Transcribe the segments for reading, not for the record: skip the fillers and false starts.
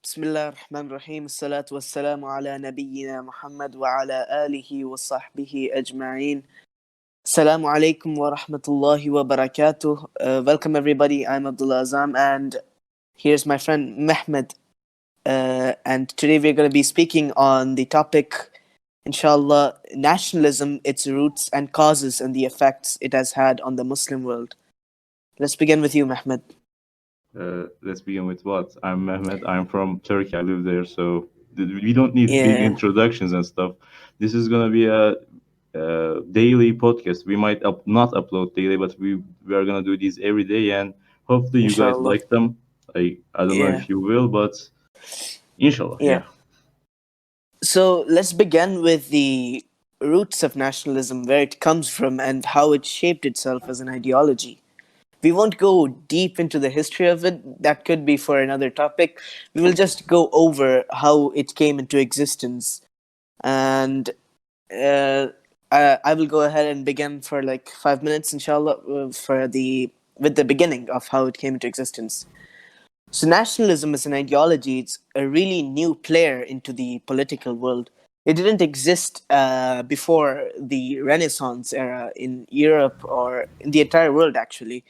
Bismillah ar-Rahman ar-Rahim. Salatu wassalamu ala nabiyyina Muhammad wa ala alihi wa sahbihi ajma'een. Assalamu alaikum wa rahmatullahi wa barakatuh. Welcome everybody. I'm Abdullah Azzam and here's my friend Mehmed. And today we're going to be speaking on the topic, inshallah, nationalism, its roots and causes and the effects it has had on the Muslim world. Let's begin with you, Mehmed. Let's begin with what? I'm Mehmed. I'm from Turkey. I live there, so we don't need big Yeah, introductions and stuff. This is gonna be a daily podcast. We might not upload daily, but we are gonna do these every day, and hopefully you guys inshallah. like them. I don't know Yeah, if you will, but inshallah, yeah. yeah. So let's begin with the roots of nationalism, where it comes from, and how it shaped itself as an ideology. We won't go deep into the history of it, that could be for another topic. We will just go over how it came into existence. And uh, I will go ahead and begin for like 5 minutes, inshallah, with the beginning of how it came into existence. So nationalism as an ideology, it's a really new player into the political world. It didn't exist before the Renaissance era in Europe or in the entire world, actually.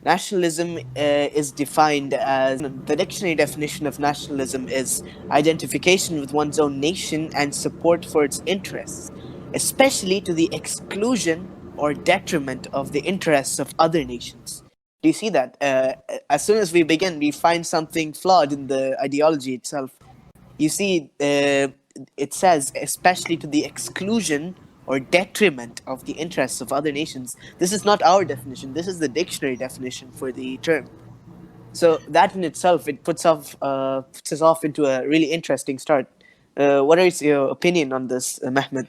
Nationalism is defined as the dictionary definition of nationalism is identification with one's own nation and support for its interests, especially to the exclusion or detriment of the interests of other nations. Do you see that? As soon as we begin, we find something flawed in the ideology itself. You see, it says, especially to the exclusion or detriment of the interests of other nations. This is not our definition. This is the dictionary definition for the term. So that in itself, it puts us off into a really interesting start. What is your opinion on this, Mehmed?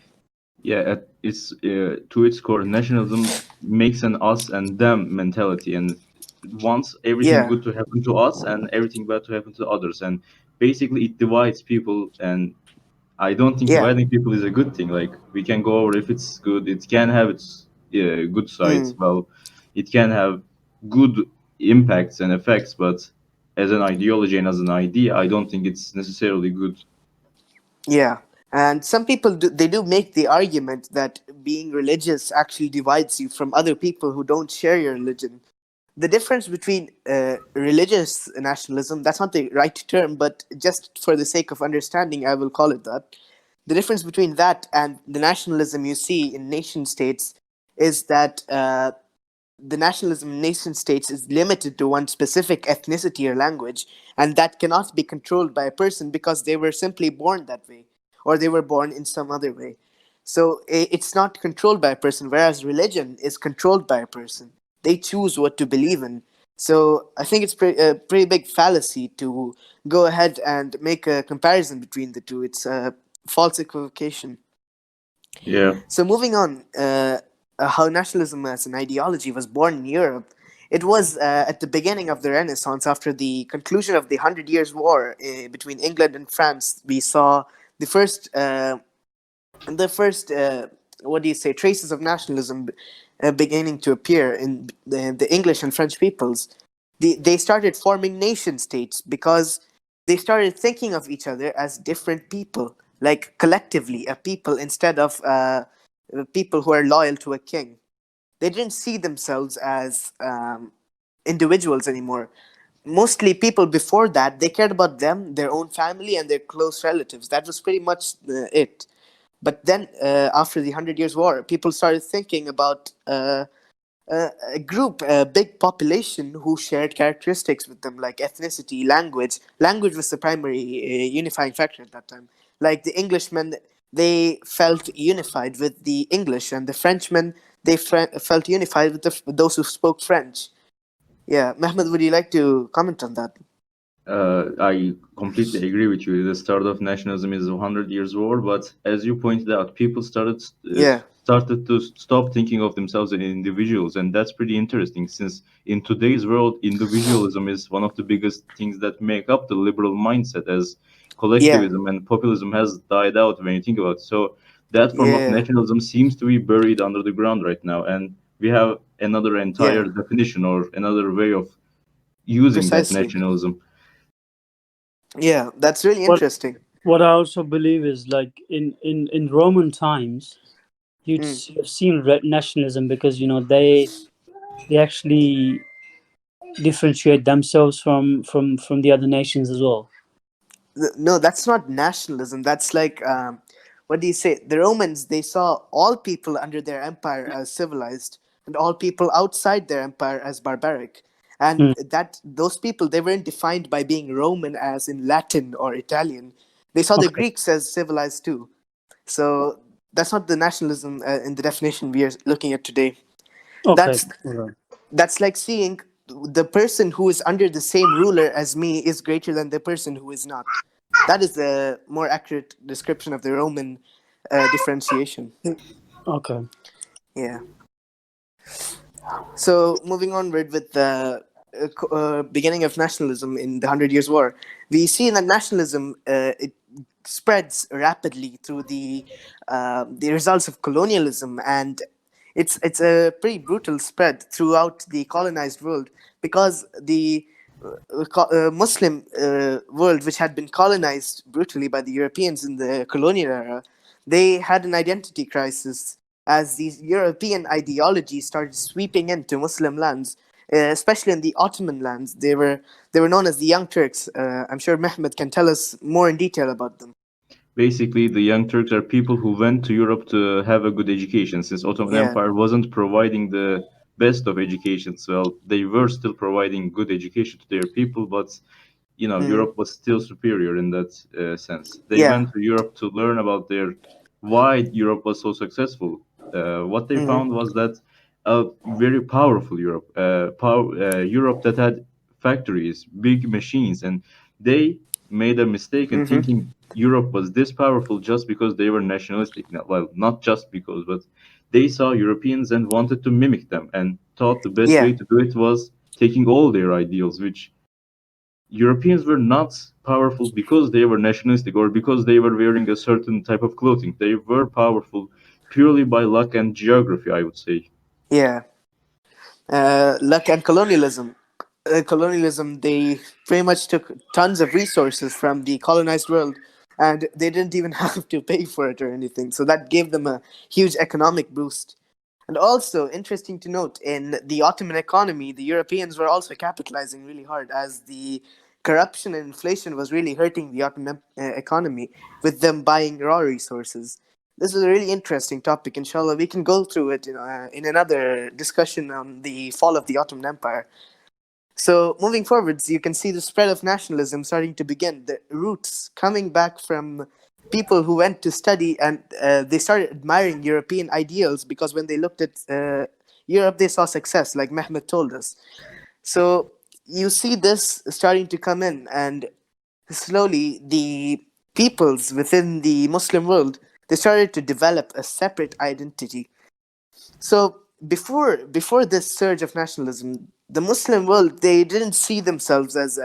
Yeah, to its core, nationalism makes an us and them mentality, and wants everything Yeah, good to happen to us and everything bad to happen to others. And basically, it divides people. And I don't think yeah, dividing people is a good thing. Like, we can go over if it's good. It can have its good sides. mm, Well, it can have good impacts and effects, but as an ideology and as an idea, I don't think it's necessarily good. yeah. And some people they do make the argument that being religious actually divides you from other people who don't share your religion. The difference between religious nationalism, that's not the right term, but just for the sake of understanding, I will call it that. The difference between that and the nationalism you see in nation states is that the nationalism in nation states is limited to one specific ethnicity or language, and that cannot be controlled by a person because they were simply born that way, or they were born in some other way. So it's not controlled by a person, whereas religion is controlled by a person. They choose what to believe in. So I think it's a pretty big fallacy to go ahead and make a comparison between the two. It's a false equivocation. Yeah. So moving on, how nationalism as an ideology was born in Europe. It was at the beginning of the Renaissance, after the conclusion of the Hundred Years' War between England and France. We saw the first what do you say, traces of nationalism beginning to appear in the English and French peoples. They started forming nation states because they started thinking of each other as different people, like collectively a people instead of people who are loyal to a king. They didn't see themselves as individuals anymore. Mostly people before that, they cared about them, their own family, and their close relatives. That was pretty much it. But then, after the Hundred Years' War, people started thinking about a group, a big population who shared characteristics with them, like ethnicity, language. Language was the primary unifying factor at that time. Like the Englishmen, they felt unified with the English, and the Frenchmen, they felt unified with with those who spoke French. Yeah, Mehmed, would you like to comment on that? I completely agree with you. The start of nationalism is a hundred years war, but as you pointed out, people Yeah, started to stop thinking of themselves as individuals, and that's pretty interesting. Since in today's world, individualism is one of the biggest things that make up the liberal mindset, as yeah, collectivism and populism has died out when you think about it. So that form of yeah, nationalism seems to be buried under the ground right now, and we have another entire yeah, definition or another way of using that precisely. nationalism. Yeah, that's really What interesting. what I also believe is like in Roman times, Mm. you've seen nationalism because they actually differentiate themselves from the other nations as well. No, that's not nationalism. That's like, what do you say? The Romans, they saw all people under their empire as civilized and all people outside their empire as barbaric. And Hmm. that those people, they weren't defined by being Roman as in Latin or Italian. They saw the Okay. Greeks as civilized too. So that's not the nationalism in the definition we are looking at today. Okay. That's Alright. that's like seeing the person who is under the same ruler as me is greater than the person who is not. That is a more accurate description of the Roman differentiation. Okay. Yeah. So moving onward with the beginning of nationalism in the Hundred Years' War, we see that nationalism it spreads rapidly through the results of colonialism, and it's a pretty brutal spread throughout the colonized world because the Muslim world, which had been colonized brutally by the Europeans in the colonial era, they had an identity crisis as these European ideologies started sweeping into Muslim lands, especially in the Ottoman lands. They were known as the Young Turks. I'm sure Mehmed can tell us more in detail about them. Basically, the Young Turks are people who went to Europe to have a good education, since Ottoman Yeah. Empire wasn't providing the best of educations. Well, they were still providing good education to their people, but Mm. Europe was still superior in that sense. They Yeah. went to Europe to learn about their why Europe was so successful. What they Mm-hmm. found was that a very powerful Europe, Europe that had factories, big machines, and they made a mistake in Mm-hmm. thinking Europe was this powerful just because they were nationalistic. Well, not just because, but they saw Europeans and wanted to mimic them, and thought the best Yeah. way to do it was taking all their ideals, which Europeans were not powerful because they were nationalistic or because they were wearing a certain type of clothing. They were powerful purely by luck and geography, I would say. Yeah. Luck and colonialism. Colonialism, they pretty much took tons of resources from the colonized world and they didn't even have to pay for it or anything. So that gave them a huge economic boost. And also, interesting to note, in the Ottoman economy, the Europeans were also capitalizing really hard as the corruption and inflation was really hurting the Ottoman economy with them buying raw resources. This is a really interesting topic. Inshallah, we can go through it in another discussion on the fall of the Ottoman Empire. So, moving forwards, you can see the spread of nationalism starting to begin, the roots coming back from people who went to study and they started admiring European ideals because when they looked at Europe, they saw success, like Mehmed told us. So, you see this starting to come in, and slowly the peoples within the Muslim world they started to develop a separate identity. So before this surge of nationalism, the Muslim world they didn't see themselves as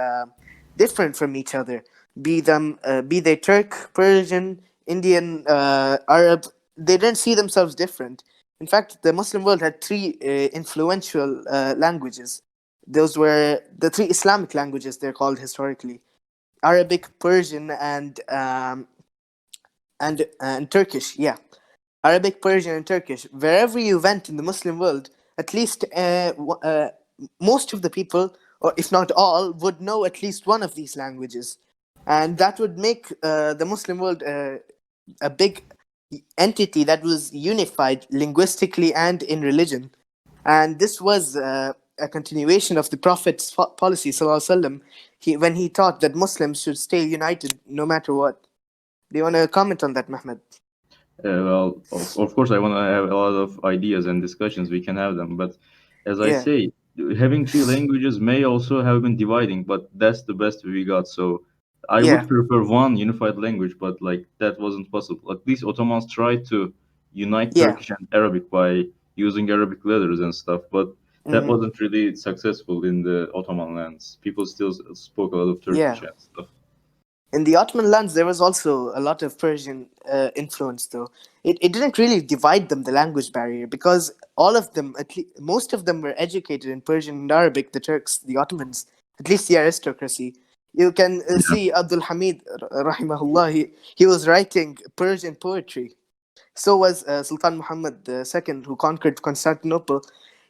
different from each other. Be they Turk, Persian, Indian, Arab, they didn't see themselves different. In fact, the Muslim world had three influential languages. Those were the three Islamic languages. They're called historically: Arabic, Persian, and Turkish. Yeah, Arabic, Persian, and Turkish. Wherever you went in the Muslim world, at least most of the people, or if not all, would know at least one of these languages, and that would make the Muslim world a big entity that was unified linguistically and in religion. And this was a continuation of the Prophet's policy, sallallahu alaihi wasallam, when he taught that Muslims should stay united no matter what. Do you want to comment on that, Mehmed? Of course, I want to have a lot of ideas and discussions. We can have them, but as I Yeah, say, having three languages may also have been dividing, but that's the best we got. So I yeah, would prefer one unified language, but like that wasn't possible. At least Ottomans tried to unite yeah. Turkish and Arabic by using Arabic letters and stuff, but that Hmm. wasn't really successful in the Ottoman lands. People still spoke a lot of Yeah. Turkish and stuff. In the Ottoman lands, there was also a lot of Persian influence, though. It didn't really divide them, the language barrier, because all of them, most of them were educated in Persian and Arabic, the Turks, the Ottomans, at least the aristocracy. You can Yeah. see Abdul Hamid, rahimahullah, he was writing Persian poetry. So was Sultan Muhammad II, who conquered Constantinople.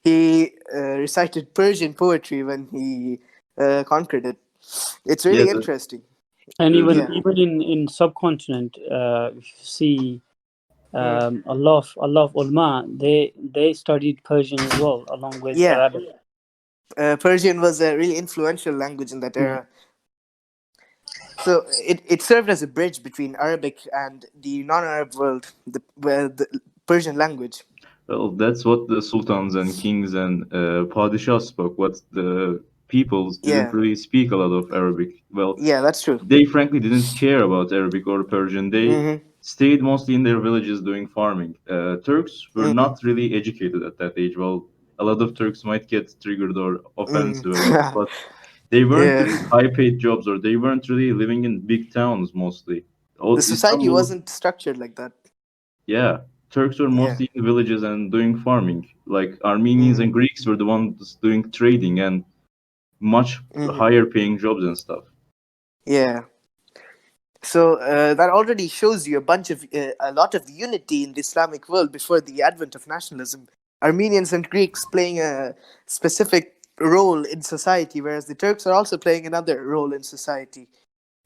He recited Persian poetry when he conquered it. It's Yeah, really interesting. And even Yeah, the, even in subcontinent, if you see mm. a lot of ulama, they studied Persian as well along with Yeah. Arabic. Persian was a really influential language in that Yeah. era. So it served as a bridge between Arabic and the non-Arab world, the Persian language. well, that's what the sultans and kings and padishahs spoke. What the peoples didn't Yeah, really speak a lot of Arabic. Well, yeah, that's true. they frankly didn't care about Arabic or Persian. They Mm-hmm. stayed mostly in their villages doing farming. Turks were Mm-hmm. not really educated at that age. Well, a lot of Turks might get triggered or offensive about it, Mm. but they weren't Yeah, really high paid jobs or they weren't really living in big towns mostly. the Oh, society Istanbul, wasn't structured like that. yeah, Turks were Yeah. mostly in villages and doing farming. Like Armenians and Mm. Greeks were the ones doing trading and much Mm-hmm. higher paying jobs and stuff. Yeah. So that already shows you a lot of unity in the Islamic world before the advent of nationalism. Armenians and Greeks playing a specific role in society, whereas the Turks are also playing another role in society.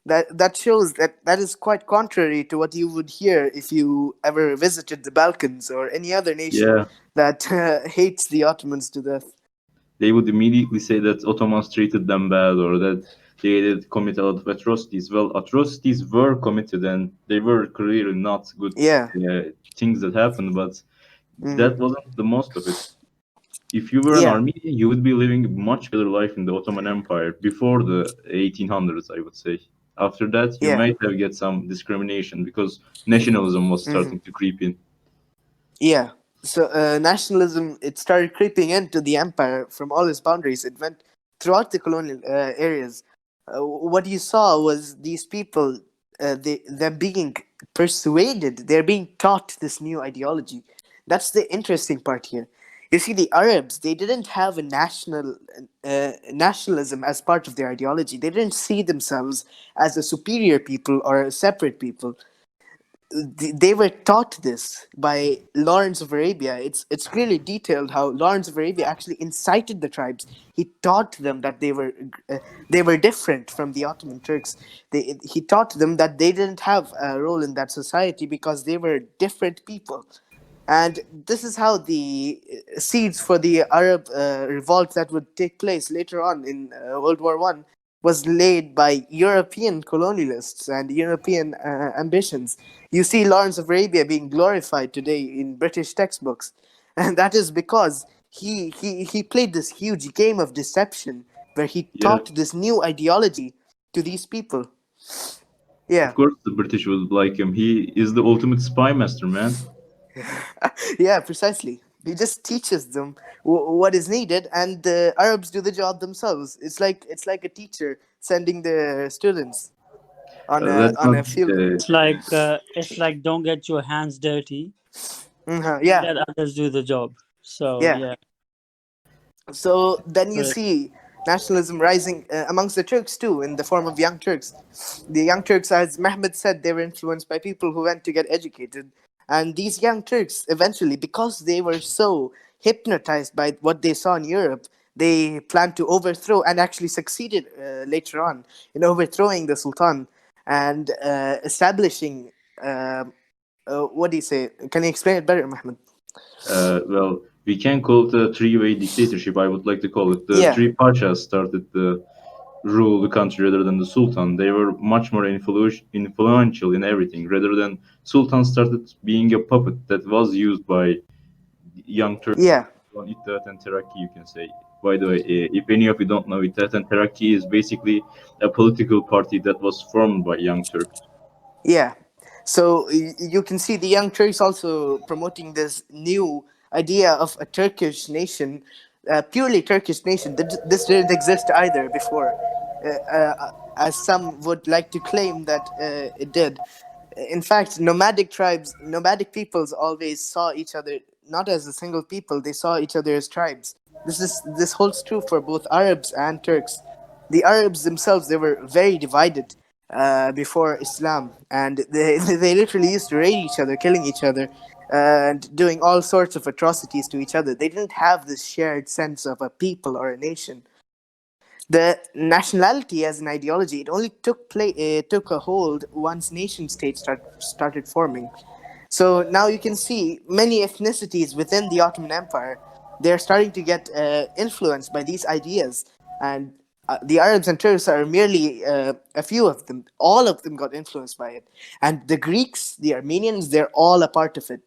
That shows that is quite contrary to what you would hear if you ever visited the Balkans or any other nation Yeah, that hates the Ottomans to death. they would immediately say that Ottomans treated them bad or that they did commit a lot of atrocities. Well, atrocities were committed and they were clearly not good Yeah. things that happened, but Mm. that wasn't the most of it. If you were an Yeah. Armenian, you would be living a much better life in the Ottoman Empire before the 1800s, I would say. After that, you Yeah. might have get some discrimination because nationalism was Hmm. starting to creep in. Yeah. So nationalism, it started creeping into the empire from all its boundaries. It went throughout the colonial areas. What you saw was these people, they're being persuaded. They're being taught this new ideology. That's the interesting part here. You see, the Arabs, they didn't have a nationalism as part of their ideology. They didn't see themselves as a superior people or a separate people. They were taught this by Lawrence of Arabia. It's clearly detailed how Lawrence of Arabia actually incited the tribes. He taught them that they were different from the Ottoman Turks. He taught them that they didn't have a role in that society because they were different people. And this is how the seeds for the Arab revolt that would take place later on in World War I was laid by European colonialists and European ambitions. You see Lawrence of Arabia being glorified today in British textbooks, and that is because he played this huge game of deception where he Yeah, taught this new ideology to these people. of Yeah. course the British would like him. He is the ultimate spy master, man. Yeah, precisely. He just teaches them what is needed, and the Arabs do the job themselves. It's like a teacher sending the students Let's on not. a field. It's like don't get your hands dirty, Yeah, let others do the job. So yeah. yeah, So then you correct. see nationalism rising amongst the Turks too, in the form of Young Turks. The Young Turks, as Mehmed said, they were influenced by people who went to get educated. And these Young Turks, eventually, because they were so hypnotized by what they saw in Europe, they planned to overthrow and actually succeeded later on in overthrowing the Sultan and establishing. What do you say? Can you explain it better, Mehmed? Well, we can call it a three-way dictatorship. I would like to call it. The Yeah, three pashas started the rule the country rather than the sultan. They were much more influential in everything rather than sultan started being a puppet that was used by young Turks yeah. on İttihat and Terakki, you can say. By the way, if any of you don't know, İttihat and Terakki is basically a political party that was formed by young Turks. Yeah. So you can see the Young Turks also promoting this new idea of a Turkish nation, purely Turkish nation. This didn't exist either before, as some would like to claim that it did. In fact, nomadic peoples always saw each other not as a single people; they saw each other as tribes. This holds true for both Arabs and Turks. The Arabs themselves, they were very divided before Islam, and they they literally used to raid each other, killing each other, and doing all sorts of atrocities to each other. They didn't have this shared sense of a people or a nation. The nationality as an ideology, it only took a hold once nation states started forming. So now you can see many ethnicities within the Ottoman Empire. They're starting to get influenced by these ideas, and the Arabs and Turks are merely a few of them. All of them got influenced by it, and the Greeks, the Armenians, they're all a part of it.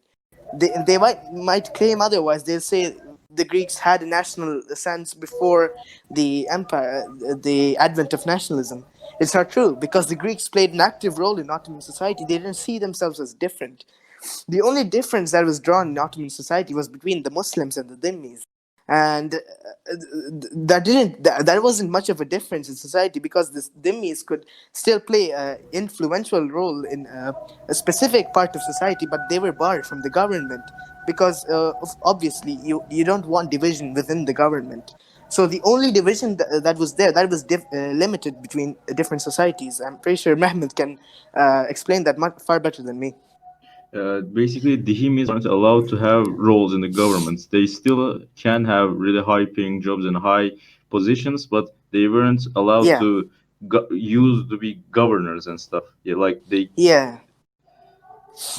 They might claim otherwise. They'll say the Greeks had a national sense before the empire, the advent of nationalism. It's not true, because the Greeks played an active role in Ottoman society. They didn't see themselves as different. The only difference that was drawn in Ottoman society was between the Muslims and the dhimmis, and that wasn't much of a difference in society, because the dhimmis could still play an influential role in a specific part of society, but they were barred from the government because obviously you don't want division within the government. So the only division that was there, that was limited between different societies. I'm pretty sure Mehmed can explain that far better than me. Basically, the Dhimmis aren't allowed to have roles in the government. They still can have really high-paying jobs and high positions, but they weren't allowed Yeah, to use to be governors and stuff. Yeah, like yeah,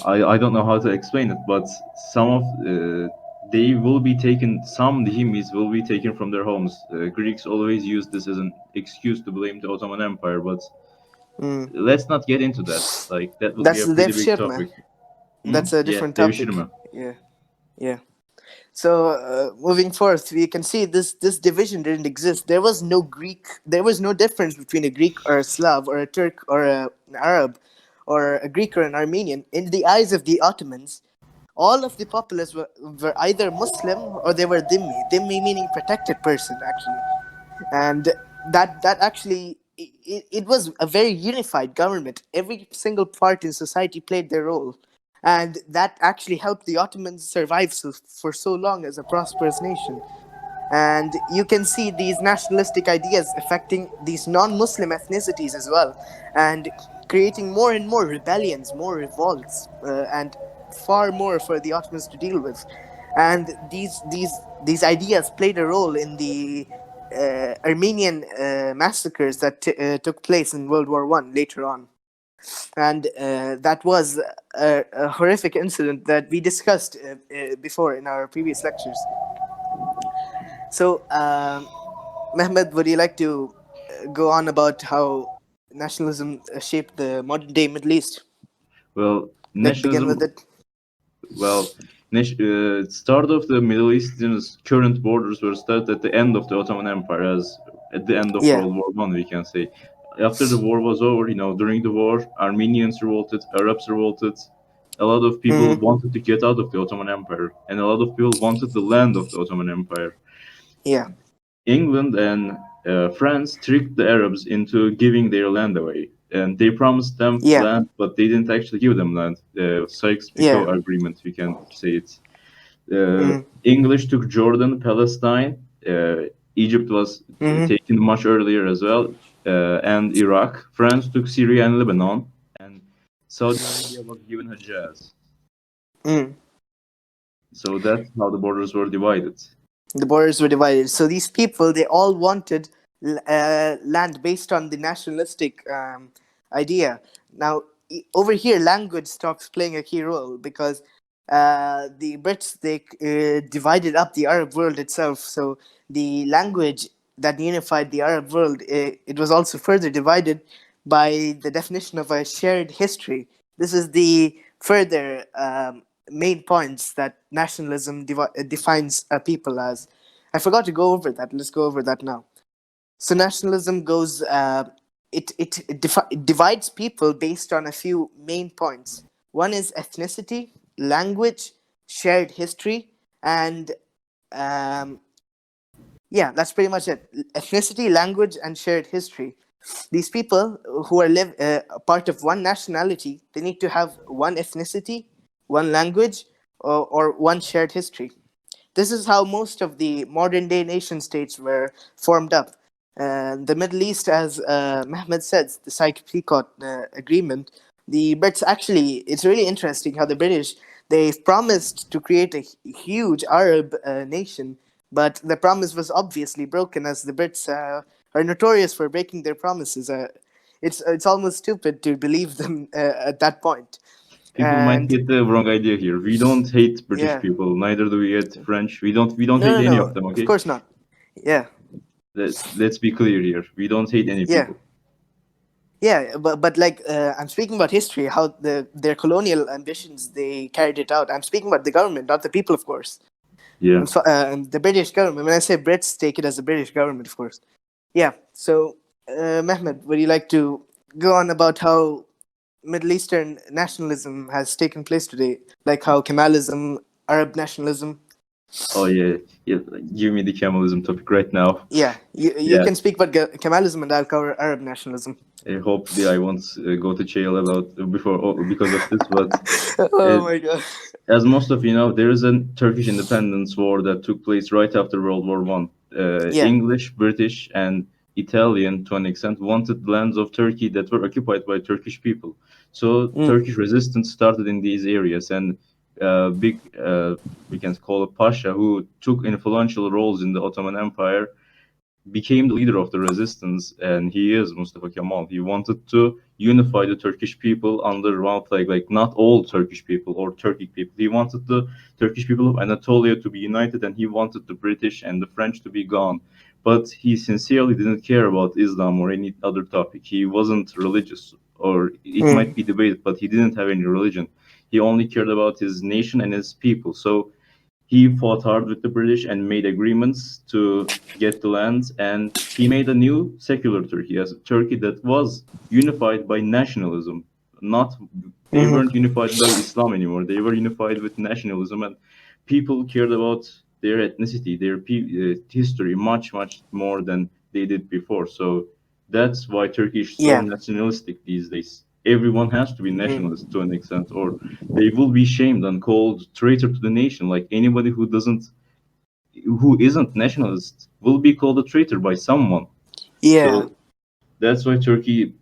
I don't know how to explain it, but some of they will be taken. Some Dhimmis will be taken from their homes. Greeks always use this as an excuse to blame the Ottoman Empire, but mm. let's not get into that. Like that would be That's a the pretty big devshirme. topic. That's a Yeah, different topic. devşirme. Yeah, yeah. So moving forth, we can see this division didn't exist. There was no Greek. There was no difference between a Greek or a Slav or a Turk or an Arab or a Greek or an Armenian. In the eyes of the Ottomans, all of the populace were either Muslim or they were dhimmi. Dhimmi meaning protected person, actually. And that actually, it was a very unified government. Every single part in society played their role, and that actually helped the Ottomans survive for so long as a prosperous nation. And you can see these nationalistic ideas affecting these non-Muslim ethnicities as well, and creating more and more rebellions, more revolts, and far more for the Ottomans to deal with. And these ideas played a role in the Armenian massacres that took place in World War I later on. And that was a horrific incident that we discussed before in our previous lectures. So, Mehmed, would you like to go on about how nationalism shaped the modern day Middle East? Well, Let's begin with nationalism. it. Well, start of the Middle East's current borders were started at the end of the Ottoman Empire, as at the end of Yeah. World War I, we can say. After the war was over, during the war, Armenians revolted, Arabs revolted. A lot of people Mm-hmm. wanted to get out of the Ottoman Empire, and a lot of people wanted the land of the Ottoman Empire. Yeah. England and France tricked the Arabs into giving their land away, and they promised them Yeah. land, but they didn't actually give them land. The Sykes-Picot Yeah. Agreement, we can say it. Mm. English took Jordan, Palestine. Egypt was Mm-hmm. taken much earlier as well, and Iraq. France took Syria and Lebanon, and Saudi Arabia was given Hejaz. Mm. So that's how the borders were divided. The borders were divided. So these people, they all wanted land based on the nationalistic idea. Now, over here, language stops playing a key role, because the Brits, they divided up the Arab world itself. So the language that unified the Arab world, it was also further divided by the definition of a shared history. This is the further main points that nationalism defines a people as. I forgot to go over that. Let's go over that now. So nationalism goes. It divides people based on a few main points. One is ethnicity, language, shared history, and yeah, that's pretty much it. Ethnicity, language, and shared history. These people who are part of one nationality, they need to have one ethnicity, one language, or one shared history. This is how most of the modern day nation states were formed up. The Middle East, as Mehmed said, the Sykes-Picot agreement, the Brits actually, it's really interesting how the British, they've promised to create a huge Arab nation, but the promise was obviously broken, as the Brits are notorious for breaking their promises. It's almost stupid to believe them at that point. People might And get the wrong idea here. We don't hate British yeah, people, neither do we hate French. We don't no, hate no, any of no, them, of okay? course not. Yeah, Let's be clear here. We don't hate any yeah. people. Yeah, but like I'm speaking about history, how their colonial ambitions they carried it out. I'm speaking about the government, not the people, of course. Yeah. And the British government. When I say Brits, take it as the British government, of course. Yeah. So, Mehmed, would you like to go on about how Middle Eastern nationalism has taken place today, like how Kemalism, Arab nationalism? Oh yeah. Yeah. Give me the Kemalism topic right now. Yeah, you Yeah. can speak about Kemalism, and I'll cover Arab nationalism. Hopefully I won't go to jail about before because of this, but uh, Oh my god. as most of you know, there is a Turkish independence war that took place right after World War One. Yeah. English, British, and Italian, to an extent, wanted lands of Turkey that were occupied by Turkish people. So Mm. Turkish resistance started in these areas, and big, we can call a pasha, who took influential roles in the Ottoman Empire, became the leader of the resistance, and he is Mustafa Kemal. He wanted to unify the Turkish people under one flag, like not all Turkish people or Turkic people. He wanted the Turkish people of Anatolia to be united, and he wanted the British and the French to be gone. But he sincerely didn't care about Islam or any other topic. He wasn't religious, or it might Mm. be debated, but he didn't have any religion. He only cared about his nation and his people. So he fought hard with the British and made agreements to get the lands, and he made a new secular Turkey, as a Turkey that was unified by nationalism. Not They Hmm. weren't unified by Islam anymore. They were unified with nationalism, and people cared about their ethnicity, their history much more than they did before. So that's why Turkey is so Yeah. nationalistic these days. Everyone has to be Mm. nationalist to an extent, or they will be shamed and called traitor to the nation. Like anybody who isn't nationalist will be called a traitor by someone. Yeah. So that's why Turkey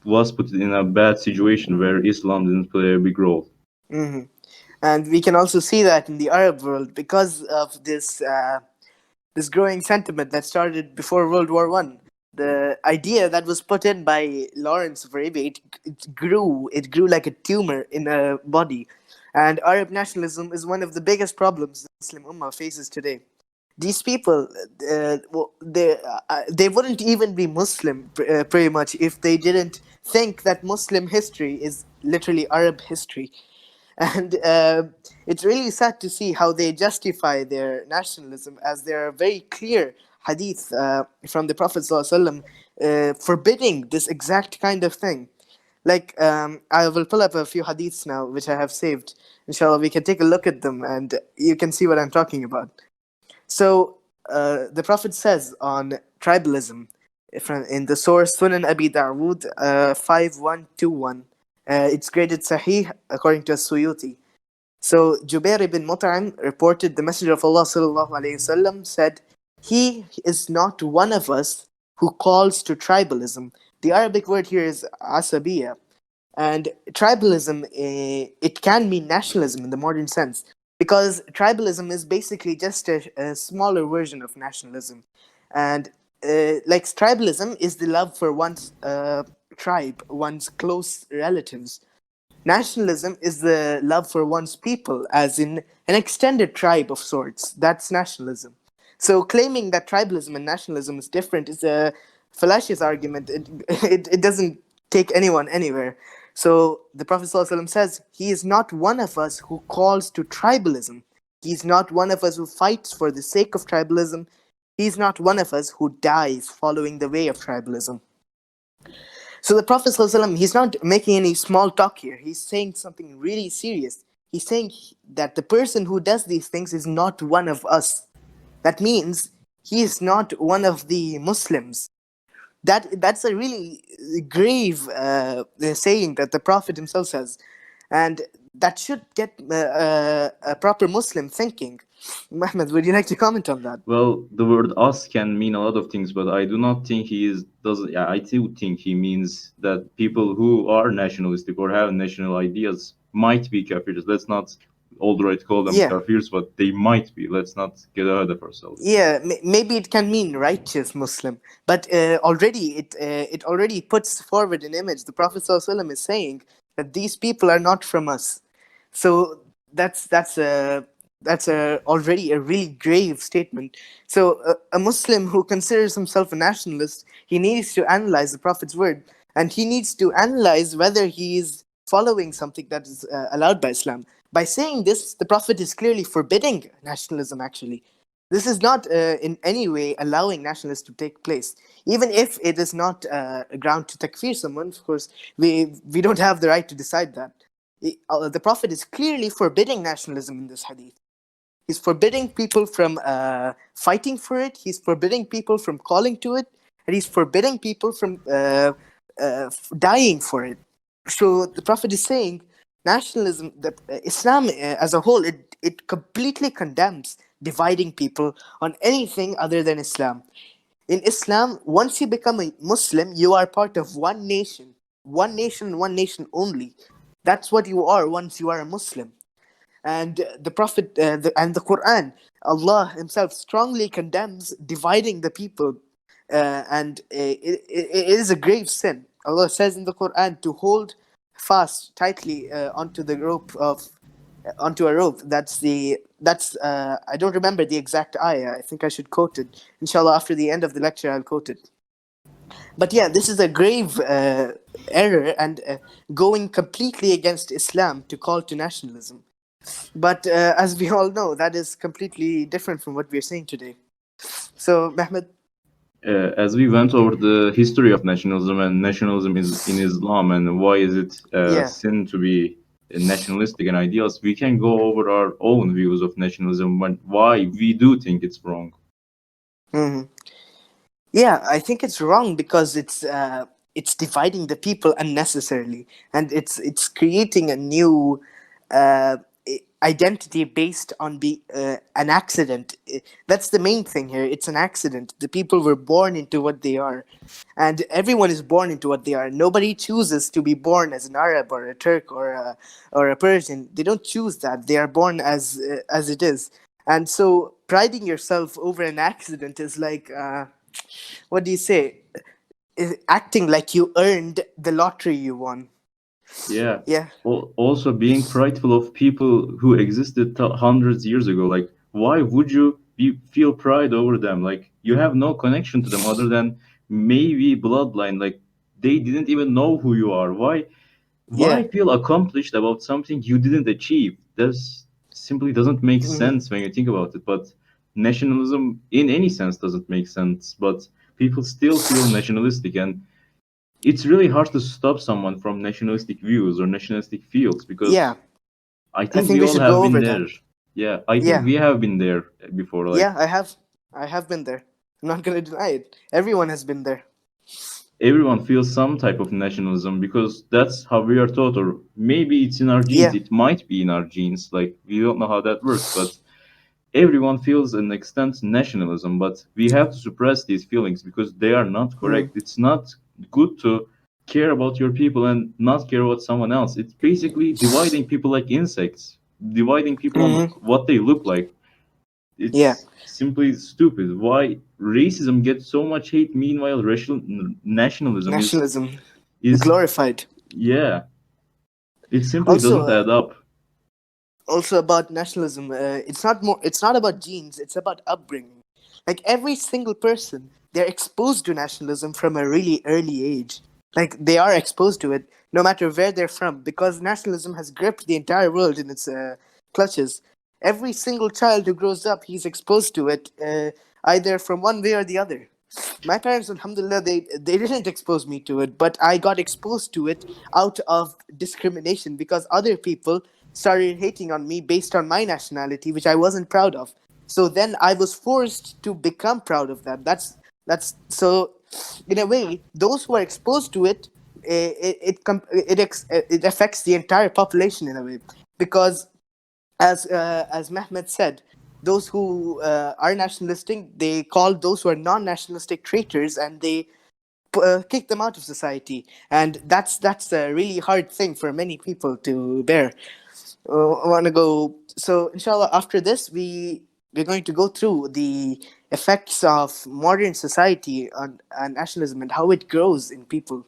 was put in a bad situation where Islam didn't play a big role. Hmm. And we can also see that in the Arab world because of this growing sentiment that started before World War One. The idea that was put in by Lawrence of Arabia, it grew. It grew like a tumor in a body, and Arab nationalism is one of the biggest problems the Muslim Ummah faces today. These people, they wouldn't even be Muslim pretty much if they didn't think that Muslim history is literally Arab history. And it's really sad to see how they justify their nationalism, as there are very clear hadith from the Prophet ﷺ, forbidding this exact kind of thing. Like, I will pull up a few hadiths now, which I have saved. Inshallah, we can take a look at them and you can see what I'm talking about. So, the Prophet says on tribalism, in the source Sunan Abi Dawood 5121, it's graded Sahih according to Suyuti. So Jubair ibn Mut'im reported the Messenger of Allah sallallahu alaihi wasallam said, "He is not one of us who calls to tribalism." The Arabic word here is asabiya, and tribalism, it can mean nationalism in the modern sense, because tribalism is basically just a smaller version of nationalism. And like tribalism is the love for one's tribe, one's close relatives. Nationalism is the love for one's people, as in an extended tribe of sorts. That's nationalism. So claiming that tribalism and nationalism is different is a fallacious argument. It doesn't take anyone anywhere. So the Prophet ﷺ says, he is not one of us who calls to tribalism. He's not one of us who fights for the sake of tribalism. He's not one of us who dies following the way of tribalism. So the Prophet ﷺ, he's not making any small talk here. He's saying something really serious. He's saying that the person who does these things is not one of us. That means he is not one of the Muslims. That's a really grave saying that the Prophet himself says, and that should get a proper Muslim thinking. Mehmed, would you like to comment on that? Well, the word us can mean a lot of things, but I do not think he is doesn't yeah, I do think he means that people who are nationalistic or have national ideas might be kafirs. Let's not all right call them Yeah. kafirs, but they might be. Let's not get ahead of ourselves. Yeah, maybe it can mean righteous Muslim, but it already puts forward an image. The Prophet ﷺ is saying that these people are not from us. So that's a already a really grave statement. So a Muslim who considers himself a nationalist, he needs to analyze the Prophet's word, and he needs to analyze whether he is following something that is allowed by Islam. By saying this, the Prophet is clearly forbidding nationalism. Actually, this is not in any way allowing nationalism to take place. Even if it is not a ground to takfir someone, of course, we don't have the right to decide that. The Prophet is clearly forbidding nationalism in this hadith. He's forbidding people from fighting for it. He's forbidding people from calling to it, and he's forbidding people from dying for it. So the Prophet is saying nationalism, that Islam as a whole, it completely condemns dividing people on anything other than Islam. In Islam, once you become a Muslim, you are part of one nation, one nation only. That's what you are once you are a Muslim. And the Prophet and the Quran, Allah Himself strongly condemns dividing the people, and it is a grave sin. Allah says in the Quran to hold fast tightly onto a rope. That's I don't remember the exact ayah. I think I should quote it. Inshallah, after the end of the lecture, I'll quote it. But yeah, this is a grave error, and going completely against Islam to call to nationalism. But as we all know, that is completely different from what we are saying today. So, Mehmed, As we went over the history of nationalism and nationalism is in Islam and why is it yeah, sin to be nationalistic and idealist, we can go over our own views of nationalism and why we do think it's wrong. hmm yeah, I think it's wrong because it's dividing the people unnecessarily, and it's creating a new uh, identity based on an accident. That's the main thing here. It's an accident. The people were born into what they are, and everyone is born into what they are. Nobody chooses to be born as an Arab or a Turk or a Persian. They don't choose that. They are born as it is. And so priding yourself over an accident is like what do you say? Acting like you earned the lottery you won. Yeah. Yeah. Also being prideful of people who existed hundreds years ago. Like, why would you feel pride over them? Like, you have no connection to them other than maybe bloodline. Like, they didn't even know who you are. Why Yeah. feel accomplished about something you didn't achieve? This simply doesn't make hmm sense when you think about it. But nationalism, in any sense, doesn't make sense. But people still feel nationalistic, and it's really hard to stop someone from nationalistic views or nationalistic fields because Yeah. I I think think we we all should have go been over there. that. Yeah, I think Yeah. we have been there before. Like, Yeah, I have. I have been there. I'm not going to deny it. Everyone has been there. everyone feels some type of nationalism because that's how we are taught, or maybe it's in our genes. Yeah. It might be in our genes. Like, we don't know how that works, but everyone feels an extent nationalism, but we have to suppress these feelings because they are not Mm. correct. It's not good to care about your people and not care about someone else. It's basically dividing people like insects, dividing people on hmm what they look like. Yeah. It's simply stupid. Why racism gets so much hate, meanwhile racial nationalism Nationalism is glorified. yeah, it simply Also, doesn't add up. also about nationalism, it's not about genes, it's about upbringing. Like every single person, they're exposed to nationalism from a really early age. Like they are exposed to it no matter where they're from, because nationalism has gripped the entire world in its clutches. Every single child who grows up, he's exposed to it, either from one way or the other. My parents, alhamdulillah, they didn't expose me to it, but I got exposed to it out of discrimination because other people started hating on me based on my nationality, which I wasn't proud of. So then I was forced to become proud of that. That's so. In a way, those who are exposed to it, it affects the entire population in a way, because as Mehmed said, those who are nationalistic, they call those who are non-nationalistic traitors, and they kick them out of society. And that's a really hard thing for many people to bear. I want to go. So, inshallah, after this, we're going to go through the effects of modern society on nationalism and how it grows in people.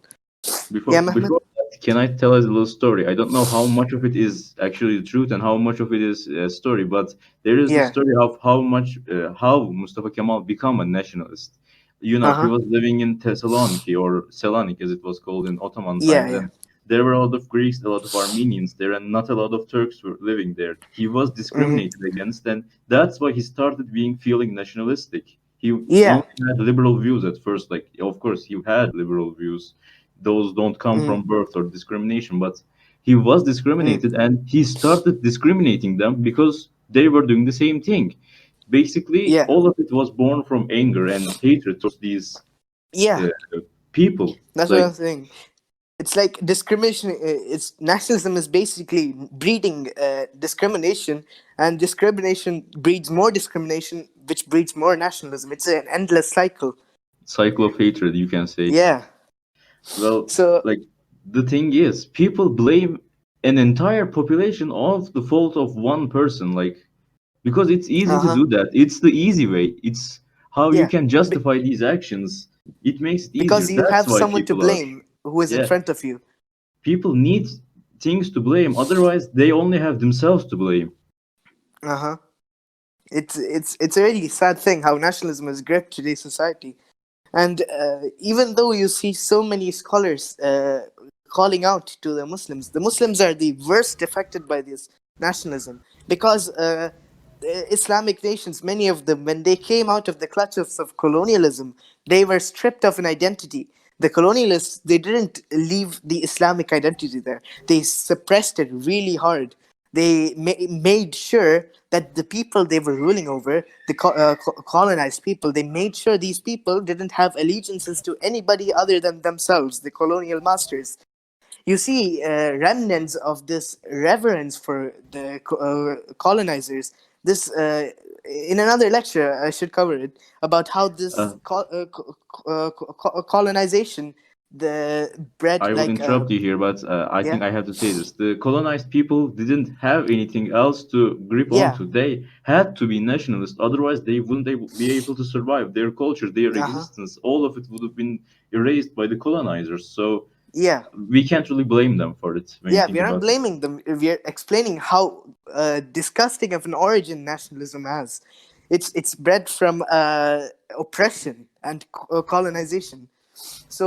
Yeah, Mehmed. Before that, can I tell us a little story? I don't know how much of it is actually the truth and how much of it is a story, but there is the Yeah. story of how Mustafa Kemal became a nationalist. You Uh know, he huh. was living in Thessaloniki, or Selanik as it was called in Ottoman Yeah. times, Yeah. and there were a lot of Greeks, a lot of Armenians there, and not a lot of Turks were living there. He was Hmm. discriminated against, and that's why he started being feeling nationalistic. He Yeah. only had liberal views at first. Like, of course, he had liberal views. Those don't come Mm. from birth or discrimination, but he was Mm. discriminated and he started discriminating them because they were doing the same thing. Basically, Yeah. all of it was born from anger and hatred towards these Yeah. uh, people. That's what Like I'm saying. It's like discrimination. It's nationalism is basically breeding discrimination, and discrimination breeds more discrimination, which breeds more nationalism. It's an endless cycle. cycle of hatred, you can say. Yeah. Well, So. like the thing is, people blame an entire population of the fault of one person. Like because it's easy Uh to huh. do that. It's the easy way. It's how you Yeah. can Be- justify these actions. It makes it easier. because you That's have why someone to people are. blame who is in Yeah, front of you. people need things to blame. Otherwise, they only have themselves to blame. Uh huh. It's a really sad thing how nationalism has gripped today's society. And even though you see so many scholars calling out to the Muslims are the worst affected by this nationalism, because the Islamic nations, many of them, when they came out of the clutches of colonialism, they were stripped of an identity. The colonialists, they didn't leave the Islamic identity there. They suppressed it really hard. They made sure that the people they were ruling over, the colonized people, they made sure these people didn't have allegiances to anybody other than themselves, the colonial masters. You see remnants of this reverence for the colonizers. This in another lecture I should cover it about how this Uh, colonization the bread I will like interrupt you here, but I yeah think I have to say this. The colonized people didn't have anything else to grip yeah onto. They had to be nationalist, otherwise they wouldn't be able to survive. Their culture, their uh-huh existence, all of it would have been erased by the colonizers. So yeah. we can't really blame them for it when you Yeah, think we aren't about it. blaming them. We are explaining how disgusting of an origin nationalism has. It's bred from oppression and colonization. So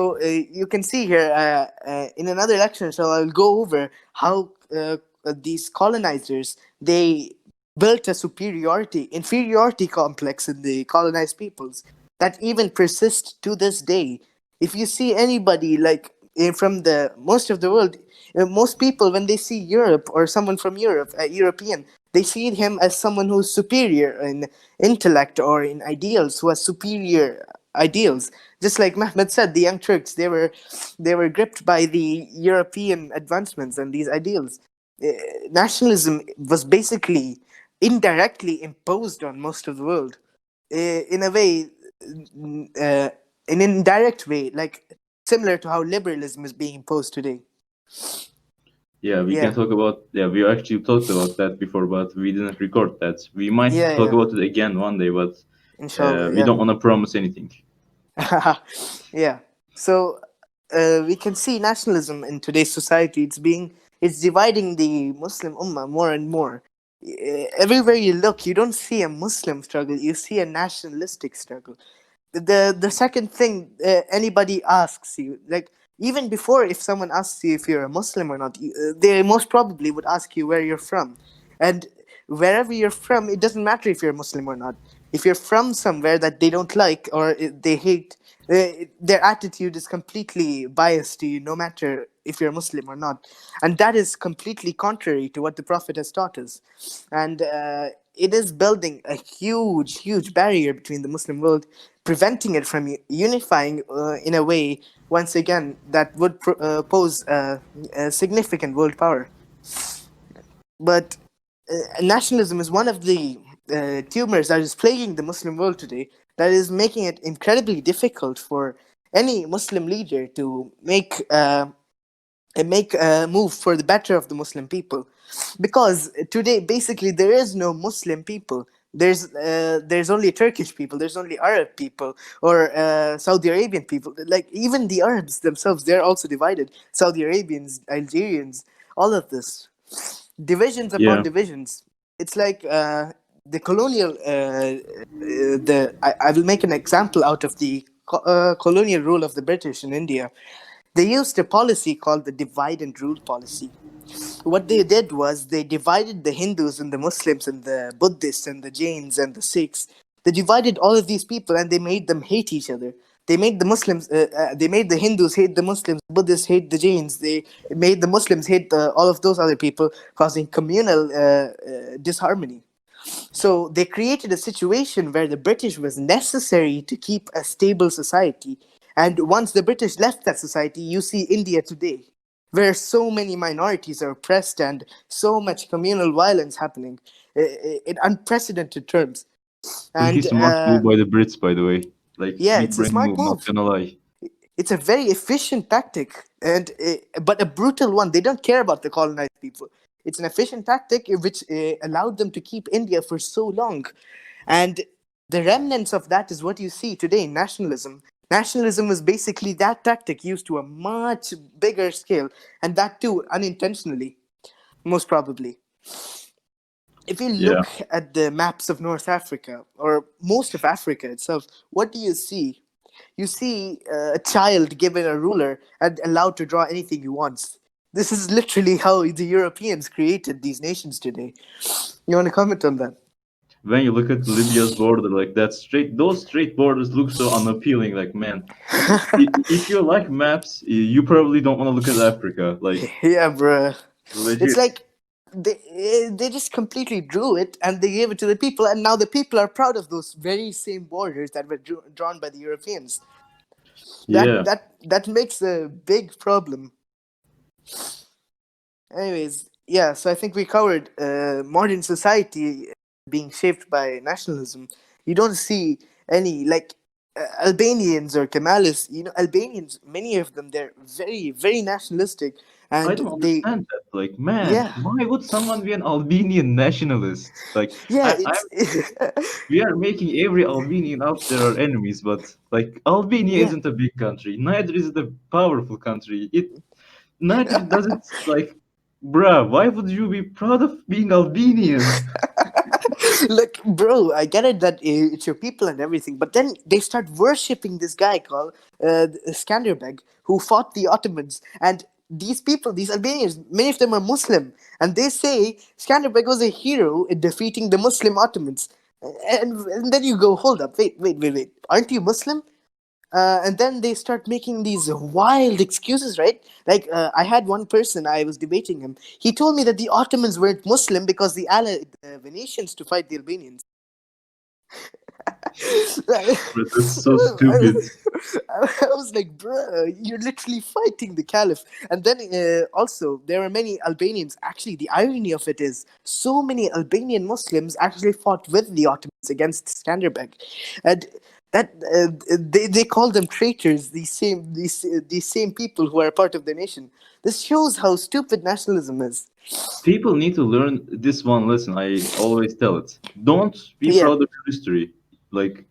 you can see here in another lecture. So I'll go over how these colonizers they built a inferiority complex in the colonized peoples that even persists to this day. If you see anybody like from the most of the world, most people when they see Europe or someone from Europe, a European, they see him as someone who's superior in intellect or in ideals, who has superior ideals. Just like Mehmed said, the Young Turks, they were gripped by the European advancements and these ideals. Nationalism was basically indirectly imposed on most of the world, in a way, in an indirect way, like similar to how liberalism is being imposed today. Yeah, we can Yeah, talk about. Yeah, we actually talked about that before, but we didn't record that. We might yeah, talk yeah. about it again one day, but Inshallah, we yeah. don't want to promise anything. Yeah. So we can see nationalism in today's society. It's dividing the Muslim Ummah more and more. Everywhere you look, you don't see a Muslim struggle. You see a nationalistic struggle. The second thing anybody asks you, like even before, if someone asks you if you're a Muslim or not, they most probably would ask you where you're from. And wherever you're from, it doesn't matter if you're Muslim or not. If you're from somewhere that they don't like or they hate, their attitude is completely biased to you, no matter if you're Muslim or not. And that is completely contrary to what the Prophet has taught us. And it is building a huge, huge barrier between the Muslim world, preventing it from unifying in a way, once again, that would pose a significant world power. But nationalism is one of the tumors that is plaguing the Muslim world today, that is making it incredibly difficult for any Muslim leader to make a move for the better of the Muslim people, because today basically there is no Muslim people. There's only Turkish people, there's only Arab people, or Saudi Arabian people. Like even the Arabs themselves, they're also divided. Saudi Arabians, Algerians, all of this, divisions upon Yeah. divisions. It's like the colonial. I will make an example out of the colonial rule of the British in India. They used a policy called the divide and rule policy. What they did was they divided the Hindus and the Muslims and the Buddhists and the Jains and the Sikhs. They divided all of these people and they made them hate each other. They made the they made the Hindus hate the Muslims, Buddhists hate the Jains. They made the Muslims hate all of those other people, causing communal disharmony. So they created a situation where the British was necessary to keep a stable society. And once the British left that society, you see India today, where so many minorities are oppressed and so much communal violence happening in unprecedented terms. Pretty And smart move by the Brits, by the way. Like yeah, big it's a brain smart move, not move. gonna lie. It's a very efficient tactic, and but a brutal one. They don't care about the colonized people. It's an efficient tactic which allowed them to keep India for so long, and the remnants of that is what you see today in nationalism. Nationalism is basically that tactic used to a much bigger scale, and that too unintentionally, most probably. If you Yeah. look at the maps of North Africa or most of Africa itself, what do you see? You see a child given a ruler and allowed to draw anything he wants. This is literally how the Europeans created these nations today. You want to comment on that? When you look at Libya's border, like that straight, those straight borders look so unappealing. Like, man, if you like maps, you probably don't want to look at Africa. Like, Yeah, bruh. It's legit. like they just completely drew it and they gave it to the people, and now the people are proud of those very same borders that were drawn by the Europeans. Yeah. That makes a big problem. Anyways, yeah. So I think we covered modern society being shaped by nationalism. You don't see any like Albanians or Kemalists. You know, Albanians. Many of them they're very nationalistic, I and don't they understand that. Like, man, yeah why would someone be an Albanian nationalist? Like, yeah I'm it's we are making every Albanian out there our enemies, but like Albania yeah. isn't a big country. Neither is it a powerful country. It neither does it like, bruh. Why would you be proud of being Albanian? Look, bro, I get it that it's your people and everything, but then they start worshipping this guy called Skanderbeg, who fought the Ottomans. And these people, these Albanians, many of them are Muslim, and they say Skanderbeg was a hero in defeating the Muslim Ottomans. And then you go, hold up, wait. Aren't you Muslim? And then they start making these wild excuses, right? Like I had one person, I was debating him. He told me that the Ottomans weren't Muslim because they allied the Venetians to fight the Albanians. But that's so stupid. I was like, bro, you're literally fighting the caliph. And then also, there are many Albanians. Actually, the irony of it is, so many Albanian Muslims actually fought with the Ottomans against Skanderbeg. And that they call them traitors. These same people who are a part of the nation. This shows how stupid nationalism is. People need to learn this one lesson. I always tell it. Don't be Yeah, proud of your history. Like,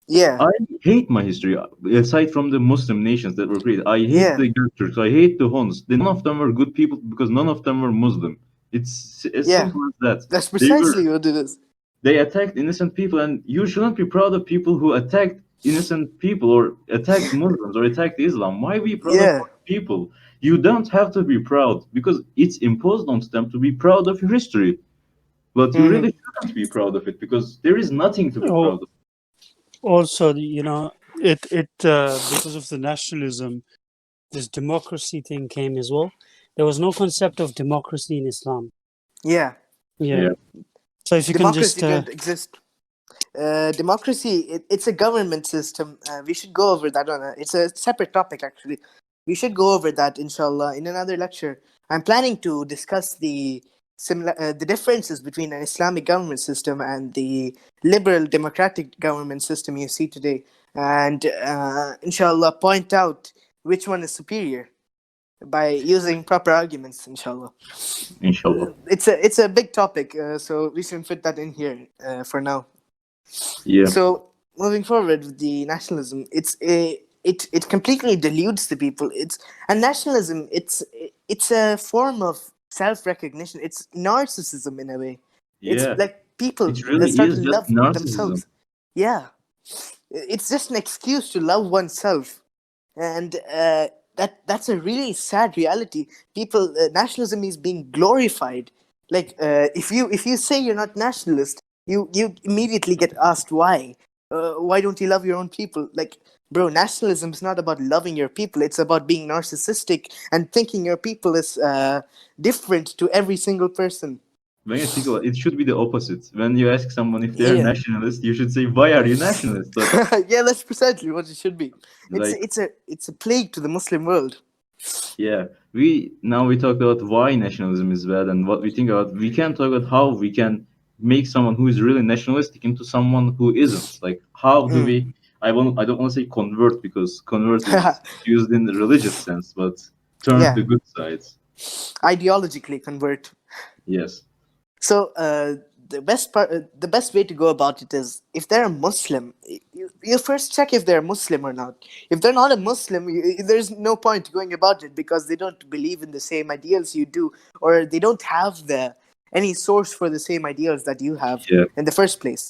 yeah, I hate my history. Aside from the Muslim nations that were created, I hate yeah, the Young Turks. I hate the Huns. None of them were good people because none of them were Muslim. It's as yeah. simple as that. That's They were precisely what it is. they attacked innocent people, and you shouldn't be proud of people who attacked innocent people or attacked Muslims or attacked Islam. Why be proud of Yeah. other people? You don't have to be proud because it's imposed on them to be proud of your history. But you Hmm. really shouldn't be proud of it because there is nothing to be Oh, proud of. also, it because of the nationalism, this democracy thing came as well. There was no concept of democracy in Islam. Yeah. Yeah. Yeah. So if you can Democracy just didn't exist. Democracy, it's a government system. We should go over that it's a separate topic, actually. We should go over that, inshallah, in another lecture. I'm planning to discuss the the differences between an Islamic government system and the liberal democratic government system you see today, and inshallah point out which one is superior by using proper arguments, inshallah. Inshallah. It's a big topic, so we should fit that in here for now. Yeah. So moving forward with the nationalism, it completely deludes the people. And nationalism. It's a form of self-recognition. It's narcissism in a way. It's Yeah. like people It really start is to just love narcissism. themselves. Yeah, it's just an excuse to love oneself, and that's a really sad reality. People, nationalism is being glorified. Like if you say you're not nationalist, you immediately get asked why. Why don't you love your own people? Like, bro, nationalism is not about loving your people. It's about being narcissistic and thinking your people is different to every single person. When you think about it, it should be the opposite. When you ask someone if they're Yeah. nationalist, you should say, "Why are you nationalist?" But Yeah, that's precisely what it should be. It's like, it's a it's a plague to the Muslim world. yeah, we talked about why nationalism is bad and what we think about. We can talk about how we can make someone who is really nationalistic into someone who isn't. Like, how do Mm. we? I don't want to say convert because convert is used in the religious sense, but turn to Yeah, the good sides. ideologically convert. Yes. So the best way to go about it is if they're a Muslim, you first check if they're Muslim or not. If they're not a Muslim, there's no point going about it because they don't believe in the same ideals you do, or they don't have the any source for the same ideals that you have Yeah. in the first place.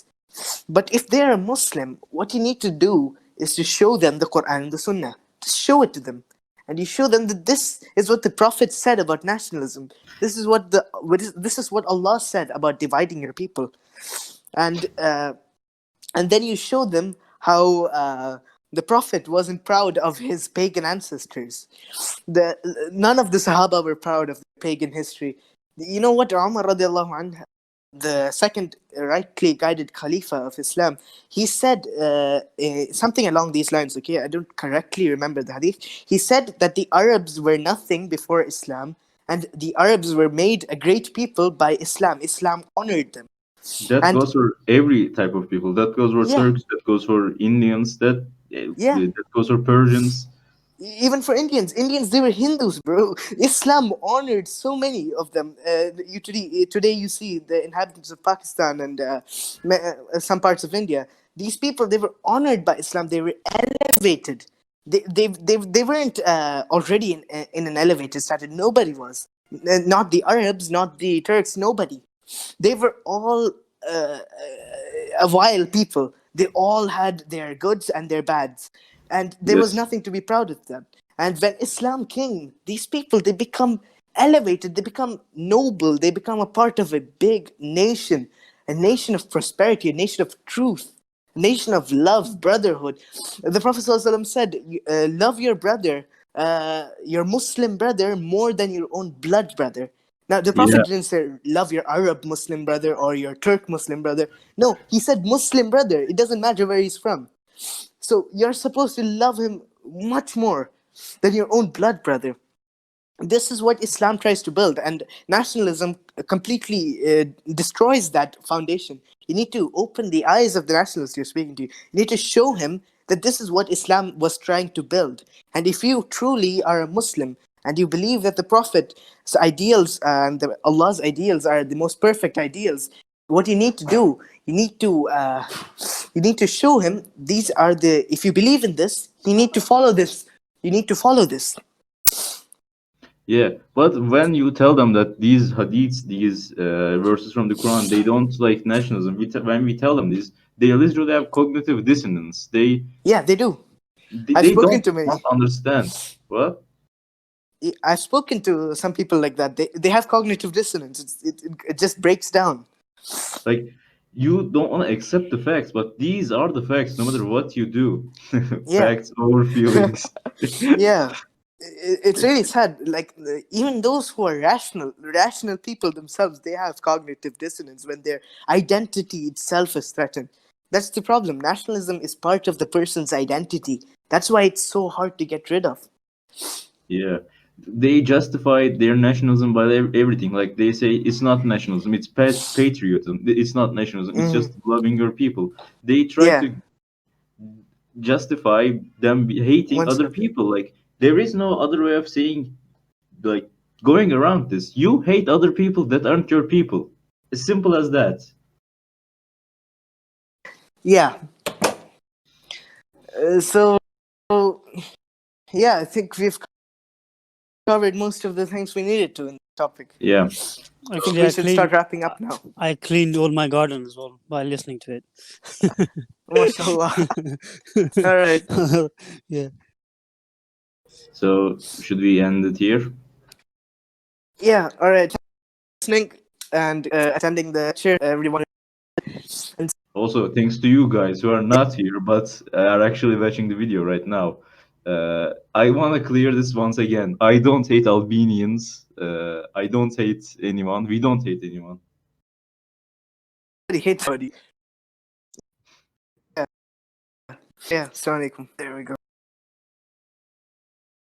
But if they're a Muslim, what you need to do is to show them the Quran and the Sunnah. Just show it to them. And you show them that this is what the Prophet said about nationalism. This is what Allah said about dividing your people. And then you show them how the Prophet wasn't proud of his pagan ancestors. None of the Sahaba were proud of the pagan history. You know what, Umar radiallahu anhu, the second rightly guided Khalifa of Islam, he said something along these lines. Okay, I don't correctly remember the hadith. He said that the Arabs were nothing before Islam, and the Arabs were made a great people by Islam. Islam honored them, That and goes for every type of people. That goes for yeah, Turks. That goes for Indians. yeah. That goes for Persians. Even for Indians, they were Hindus, bro. Islam honored so many of them. Today you see the inhabitants of Pakistan and some parts of India. These people, they were honored by Islam. They were elevated. They weren't already in an elevated status. Nobody was. Not the Arabs, not the Turks. Nobody. They were all a vile people. They all had their goods and their bads, and there was Yes. nothing to be proud of them. And when Islam came, these people, they become elevated, they become noble, they become a part of a big nation, a nation of prosperity, a nation of truth, a nation of love, brotherhood. The Prophet ﷺ said, love your Muslim brother more than your own blood brother. Now, the Yeah. Prophet didn't say, love your Arab Muslim brother or your Turk Muslim brother. No, he said Muslim brother. It doesn't matter where he's from. So you're supposed to love him much more than your own blood brother. This is what Islam tries to build, and nationalism completely destroys that foundation. You need to open the eyes of the nationalist you're speaking to. You need to show him that this is what Islam was trying to build. And if you truly are a Muslim and you believe that the Prophet's ideals and Allah's ideals are the most perfect ideals, what you need to do, you need to show him these are the. If you believe in this, you need to follow this. You need to follow this. Yeah, but when you tell them that these hadiths, these verses from the Quran, they don't like nationalism. When we tell them this, they literally have cognitive dissonance. Yeah, they do. They, I've they spoken don't to not many. understand. What? I've spoken to some people like that. They have cognitive dissonance. It just breaks down. Like, you don't want to accept the facts, but these are the facts, no matter what you do. Yeah, Facts over feelings. yeah. It's really sad. Like even those who are rational people themselves, they have cognitive dissonance when their identity itself is threatened. That's the problem. Nationalism is part of the person's identity. That's why it's so hard to get rid of. Yeah. they justify their nationalism by everything. Like they say, it's not nationalism, it's patriotism. It's not nationalism, it's just loving your people. They try Yeah. to justify them hating One other step. people. Like there is no other way of saying, like, going around this. You hate other people that aren't your people. As simple as that. Yeah. So, yeah, I think we've covered most of the things we needed to in the topic. Yeah. Actually, We should start wrapping up now. I cleaned all my garden as well by listening to it. MashaAllah. All right. Yeah. So should we end it here? Yeah. All right. Listening and attending the lecture, everyone. Also, thanks to you guys who are not here but are actually watching the video right now. I want to clear this once again. I don't hate Albanians. I don't hate anyone. We don't hate anyone. Hate somebody. Yeah. Yeah. Assalamu alaikum. There we go.